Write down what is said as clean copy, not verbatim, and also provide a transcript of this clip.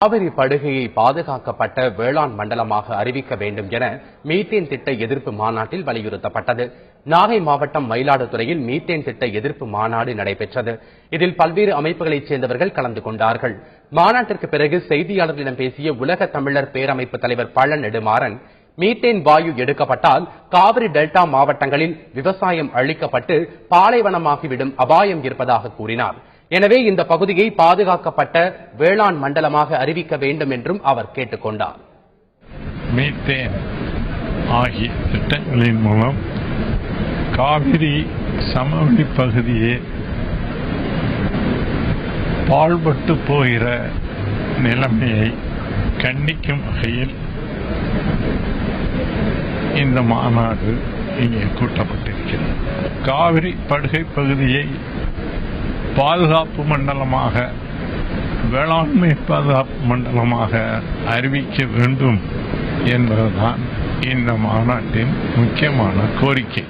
காவிரி படுகையை பாதுகாக்கப்பட்ட வேளாண் மண்டலமாக அறிவிக்க வேண்டும் என மீத்தேன் திட்ட எதிர்ப்பு மாநாட்டில் வலியுறுத்தப்பட்டது. நாகை மாவட்டம் மயிலாடுதுறையில் மீத்தேன் திட்ட எதிர்ப்பு மாநாடு நடைபெற்றது. இதில் பல்வேறு அமைப்புகளைச் சேர்ந்தவர்கள் கலந்து கொண்டார்கள். மாநாட்டிற்கு பிறகு செய்தியாளர்களிடம் பேசிய உலக தமிழர் பேரமைப்பு தலைவர் பழ நெடுமாறன், மீத்தேன் வாயு எடுக்கப்பட்டால் காவிரி டெல்டா மாவட்டங்களில் விவசாயம் அழிக்கப்பட்டு பாலைவனமாகிவிடும் அபாயம் இருப்பதாக கூறினார். எனவே இந்த பகுதியை பாதுகாக்கப்பட்ட வேளாண் மண்டலமாக அறிவிக்க வேண்டும் என்றும் அவர் கேட்டுக் கொண்டார். மீத்தேன் ஆகிய திட்டங்களின் மூலம் காவிரி சமவெளி பகுதியே பாழ்பட்டு போகிற நிலைமையை கண்டிக்கும் வகையில் இந்த மாநாடு இங்கே கூட்டப்பட்டிருக்கிறது. காவிரி படுகை பகுதியை பாதுகாப்பு மண்டலமாக, வேளாண்மை பாதுகாப்பு மண்டலமாக அறிவிக்க வேண்டும் என்பதுதான் இந்த மாநாட்டின் முக்கியமான கோரிக்கை.